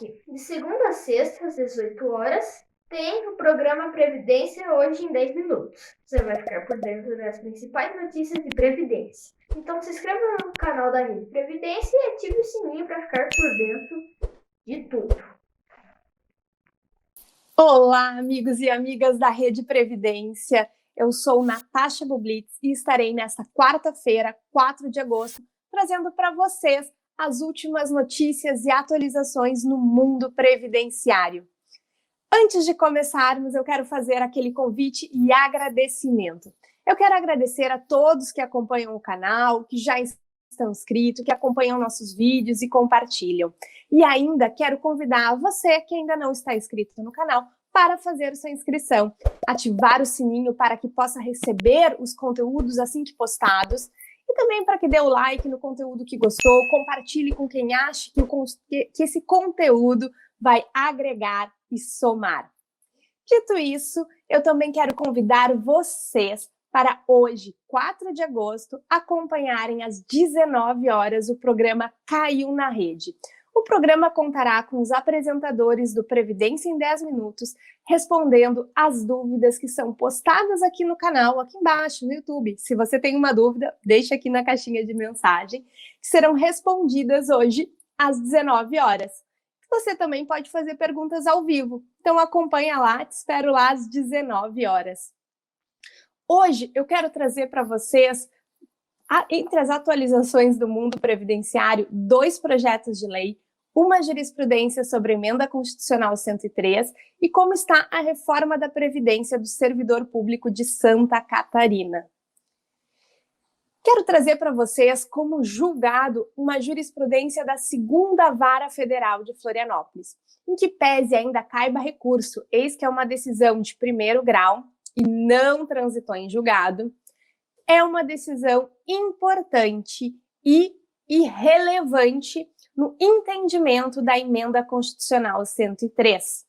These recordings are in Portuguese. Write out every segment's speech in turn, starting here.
aqui. De segunda a sexta, às 18 horas, tem o programa Previdência Hoje em 10 Minutos. Você vai ficar por dentro das principais notícias de Previdência. Então se inscreva no canal da Rede Previdência e ative o sininho para ficar por dentro de tudo. Olá, amigos e amigas da Rede Previdência. Eu sou Natasha Bublitz e estarei nesta quarta-feira, 4 de agosto, trazendo para vocês as últimas notícias e atualizações no mundo previdenciário. Antes de começarmos, eu quero fazer aquele convite e agradecimento. Eu quero agradecer a todos que acompanham o canal, que já estão inscritos, que acompanham nossos vídeos e compartilham. E ainda quero convidar você que ainda não está inscrito no canal para fazer sua inscrição, ativar o sininho para que possa receber os conteúdos assim que postados e também para que dê o like no conteúdo que gostou, compartilhe com quem acha que esse conteúdo vai agregar e somar. Dito isso, eu também quero convidar vocês para hoje, 4 de agosto, acompanharem às 19 horas o programa Caiu na Rede. O programa contará com os apresentadores do Previdência em 10 Minutos, respondendo as dúvidas que são postadas aqui no canal, aqui embaixo, no YouTube. Se você tem uma dúvida, deixa aqui na caixinha de mensagem, que serão respondidas hoje às 19 horas. Você também pode fazer perguntas ao vivo, então acompanha lá, te espero lá às 19 horas. Hoje eu quero trazer para vocês, entre as atualizações do mundo previdenciário, 2 projetos de lei, uma jurisprudência sobre a Emenda Constitucional 103 e como está a reforma da Previdência do Servidor Público de Santa Catarina. Quero trazer para vocês como julgado uma jurisprudência da 2ª Vara Federal de Florianópolis, em que pese ainda caiba recurso, eis que é uma decisão de 1º grau e não transitou em julgado, é uma decisão importante e relevante no entendimento da Emenda Constitucional 103.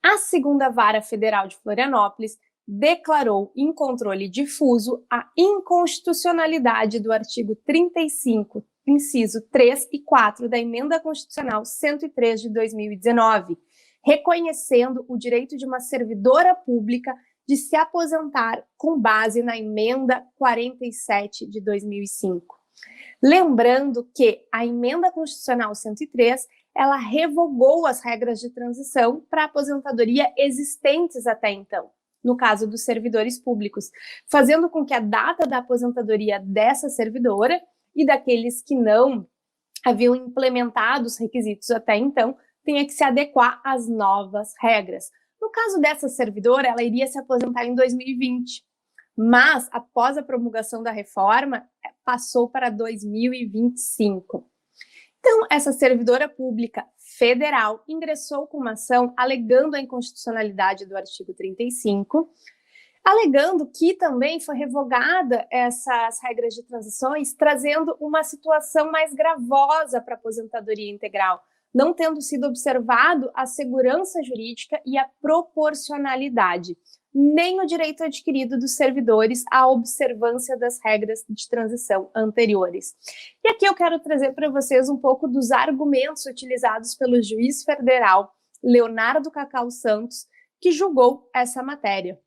A 2ª Vara Federal de Florianópolis declarou em controle difuso a inconstitucionalidade do artigo 35, inciso 3 e 4 da Emenda Constitucional 103 de 2019, reconhecendo o direito de uma servidora pública de se aposentar com base na Emenda 47 de 2005. Lembrando que a Emenda Constitucional 103, ela revogou as regras de transição para aposentadoria existentes até então, no caso dos servidores públicos, fazendo com que a data da aposentadoria dessa servidora e daqueles que não haviam implementado os requisitos até então, tenha que se adequar às novas regras. No caso dessa servidora, ela iria se aposentar em 2020, mas após a promulgação da reforma, passou para 2025. Então, essa servidora pública federal ingressou com uma ação alegando a inconstitucionalidade do artigo 35, alegando que também foi revogada essas regras de transições, trazendo uma situação mais gravosa para a aposentadoria integral, não tendo sido observado a segurança jurídica e a proporcionalidade, nem o direito adquirido dos servidores à observância das regras de transição anteriores. E aqui eu quero trazer para vocês um pouco dos argumentos utilizados pelo juiz federal Leonardo Cacau Santos, que julgou essa matéria.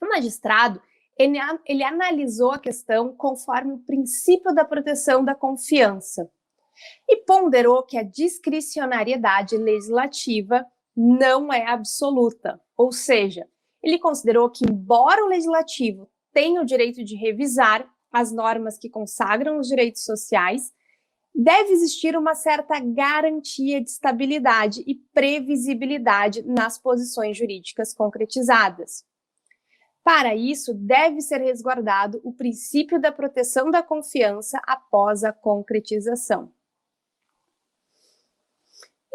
O magistrado, ele analisou a questão conforme o princípio da proteção da confiança e ponderou que a discricionariedade legislativa não é absoluta, ou seja, ele considerou que, embora o legislativo tenha o direito de revisar as normas que consagram os direitos sociais, deve existir uma certa garantia de estabilidade e previsibilidade nas posições jurídicas concretizadas. Para isso, deve ser resguardado o princípio da proteção da confiança após a concretização.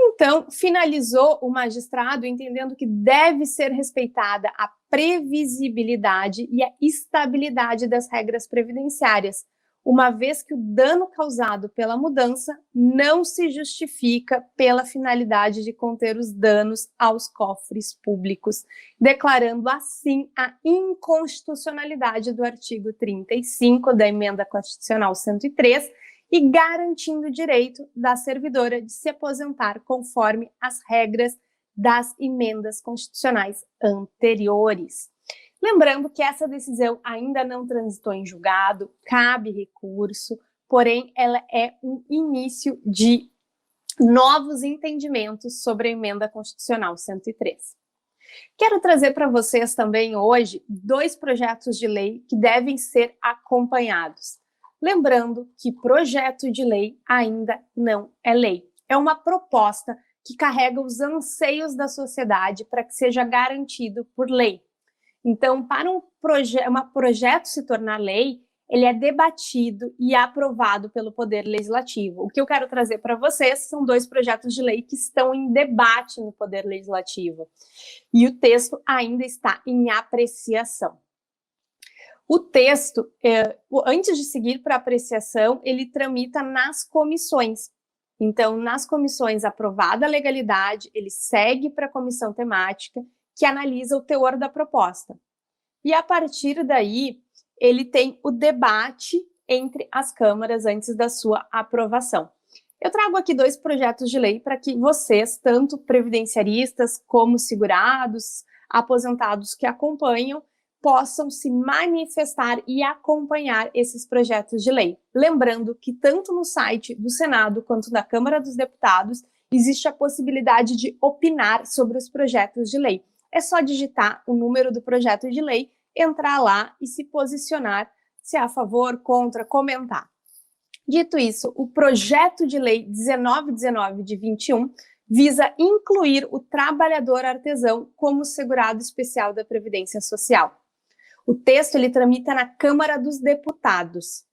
Então, finalizou o magistrado entendendo que deve ser respeitada a previsibilidade e a estabilidade das regras previdenciárias, uma vez que o dano causado pela mudança não se justifica pela finalidade de conter os danos aos cofres públicos, declarando assim a inconstitucionalidade do artigo 35 da Emenda Constitucional 103 e garantindo o direito da servidora de se aposentar conforme as regras das emendas constitucionais anteriores. Lembrando que essa decisão ainda não transitou em julgado, cabe recurso, porém ela é um início de novos entendimentos sobre a emenda constitucional 103. Quero trazer para vocês também hoje 2 projetos de lei que devem ser acompanhados. Lembrando que projeto de lei ainda não é lei. É uma proposta que carrega os anseios da sociedade para que seja garantido por lei. Então, para um projeto se tornar lei, ele é debatido e aprovado pelo Poder Legislativo. O que eu quero trazer para vocês são 2 projetos de lei que estão em debate no Poder Legislativo. E o texto ainda está em apreciação. O texto, antes de seguir para apreciação, ele tramita nas comissões. Então, nas comissões aprovada a legalidade, ele segue para a comissão temática, que analisa o teor da proposta. E a partir daí, ele tem o debate entre as câmaras antes da sua aprovação. Eu trago aqui 2 projetos de lei para que vocês, tanto previdenciaristas como segurados, aposentados que acompanham, possam se manifestar e acompanhar esses projetos de lei. Lembrando que tanto no site do Senado quanto da Câmara dos Deputados existe a possibilidade de opinar sobre os projetos de lei. É só digitar o número do projeto de lei, entrar lá e se posicionar, se é a favor, contra, comentar. Dito isso, o projeto de lei 1919 de 21 visa incluir o trabalhador artesão como segurado especial da Previdência Social. O texto ele tramita na Câmara dos Deputados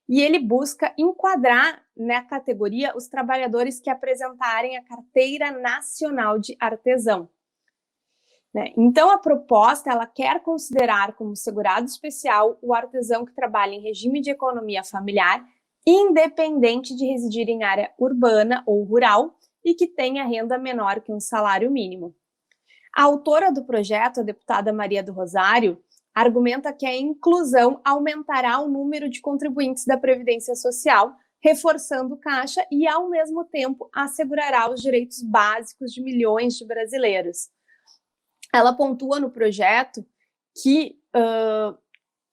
e ele busca enquadrar na categoria os trabalhadores que apresentarem a Carteira Nacional de Artesão. Então, a proposta, ela quer considerar como segurado especial o artesão que trabalha em regime de economia familiar, independente de residir em área urbana ou rural e que tenha renda menor que um salário mínimo. A autora do projeto, a deputada Maria do Rosário, argumenta que a inclusão aumentará o número de contribuintes da Previdência Social, reforçando o caixa e, ao mesmo tempo, assegurará os direitos básicos de milhões de brasileiros. Ela pontua no projeto que,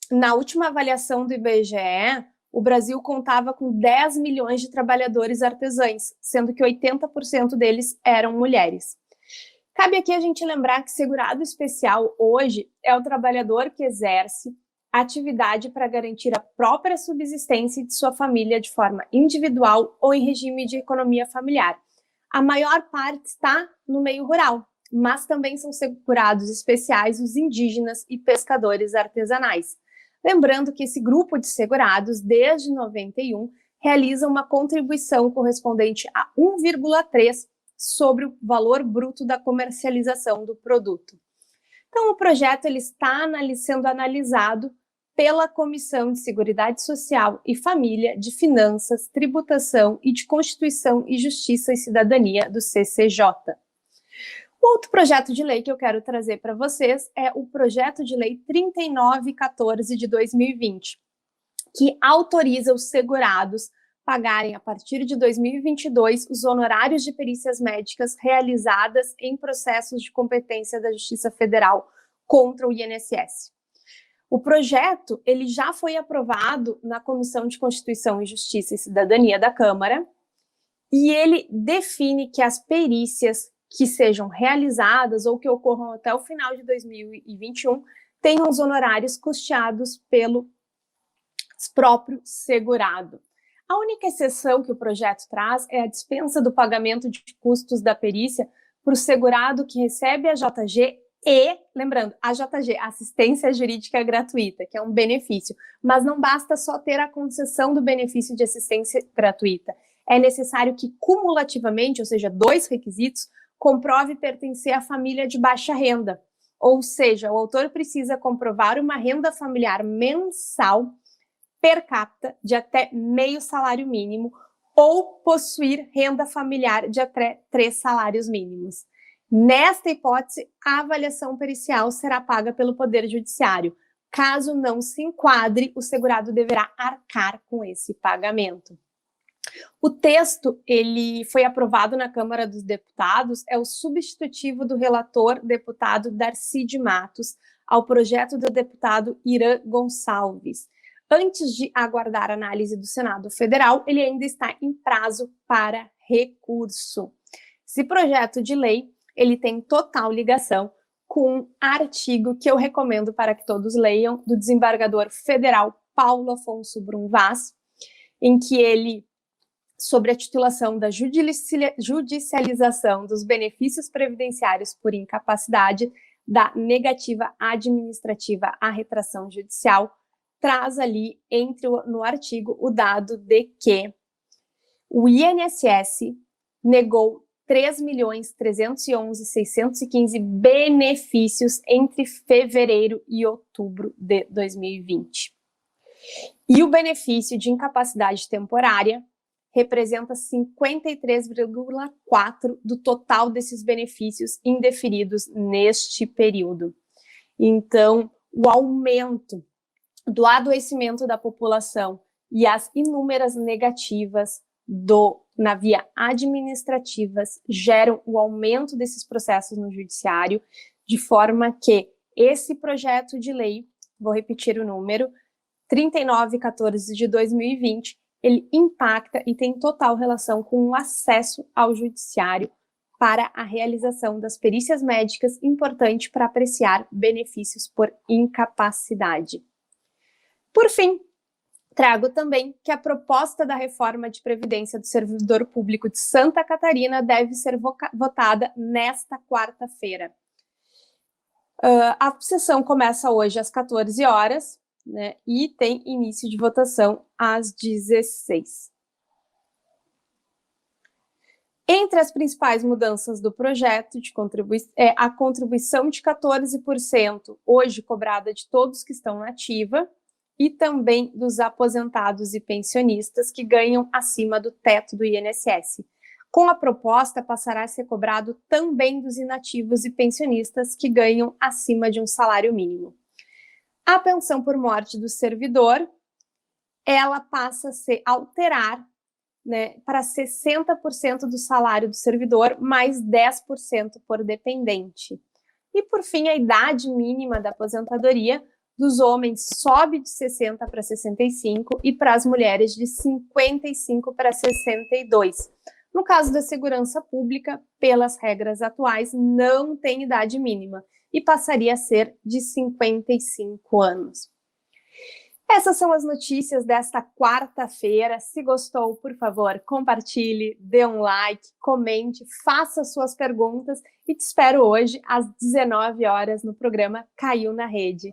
na última avaliação do IBGE, o Brasil contava com 10 milhões de trabalhadores artesãos, sendo que 80% deles eram mulheres. Cabe aqui a gente lembrar que segurado especial hoje é o trabalhador que exerce atividade para garantir a própria subsistência de sua família de forma individual ou em regime de economia familiar. A maior parte está no meio rural, mas também são segurados especiais os indígenas e pescadores artesanais. Lembrando que esse grupo de segurados, desde 91, realiza uma contribuição correspondente a 1,3 sobre o valor bruto da comercialização do produto. Então, o projeto ele está sendo analisado pela Comissão de Seguridade Social e Família, de Finanças, Tributação e de Constituição e Justiça e Cidadania do CCJ. O outro projeto de lei que eu quero trazer para vocês é o projeto de lei 3914 de 2020, que autoriza os segurados pagarem a partir de 2022 os honorários de perícias médicas realizadas em processos de competência da Justiça Federal contra o INSS. O projeto ele já foi aprovado na Comissão de Constituição e Justiça e Cidadania da Câmara e ele define que as perícias que sejam realizadas ou que ocorram até o final de 2021 tenham os honorários custeados pelo próprio segurado. A única exceção que o projeto traz é a dispensa do pagamento de custos da perícia para o segurado que recebe a JG e, lembrando, a JG, Assistência Jurídica Gratuita, que é um benefício, mas não basta só ter a concessão do benefício de assistência gratuita. É necessário que cumulativamente, ou seja, 2 requisitos, comprove pertencer à família de baixa renda. Ou seja, o autor precisa comprovar uma renda familiar mensal per capita de até meio salário mínimo ou possuir renda familiar de até 3 salários mínimos. Nesta hipótese, a avaliação pericial será paga pelo Poder Judiciário. Caso não se enquadre, o segurado deverá arcar com esse pagamento. O texto, ele foi aprovado na Câmara dos Deputados, é o substitutivo do relator deputado Darcy de Matos ao projeto do deputado Irã Gonçalves. Antes de aguardar a análise do Senado Federal, ele ainda está em prazo para recurso. Esse projeto de lei, ele tem total ligação com um artigo que eu recomendo para que todos leiam, do desembargador federal Paulo Afonso Brum Vaz, em que ele, sobre a titulação da judicialização dos benefícios previdenciários por incapacidade, da negativa administrativa à retração judicial, traz ali no artigo o dado de que o INSS negou 3.311.615 benefícios entre fevereiro e outubro de 2020. E o benefício de incapacidade temporária representa 53,4% do total desses benefícios indeferidos neste período. Então, o aumento do adoecimento da população e as inúmeras negativas na via administrativas geram o aumento desses processos no judiciário, de forma que esse projeto de lei, vou repetir o número, 3914 de 2020, ele impacta e tem total relação com o acesso ao judiciário para a realização das perícias médicas, importante para apreciar benefícios por incapacidade. Por fim, trago também que a proposta da reforma de previdência do servidor público de Santa Catarina deve ser votada nesta quarta-feira. A sessão começa hoje às 14 horas, né, e tem início de votação às 16. Entre as principais mudanças do projeto é a contribuição de 14%, hoje cobrada de todos que estão na ativa, e também dos aposentados e pensionistas que ganham acima do teto do INSS. Com a proposta, passará a ser cobrado também dos inativos e pensionistas que ganham acima de um salário mínimo. A pensão por morte do servidor, ela passa a se alterar, né, para 60% do salário do servidor, mais 10% por dependente. E, por fim, a idade mínima da aposentadoria dos homens sobe de 60 para 65 e para as mulheres de 55 para 62. No caso da segurança pública, pelas regras atuais, não tem idade mínima e passaria a ser de 55 anos. Essas são as notícias desta quarta-feira. Se gostou, por favor, compartilhe, dê um like, comente, faça suas perguntas e te espero hoje às 19 horas no programa Caiu na Rede.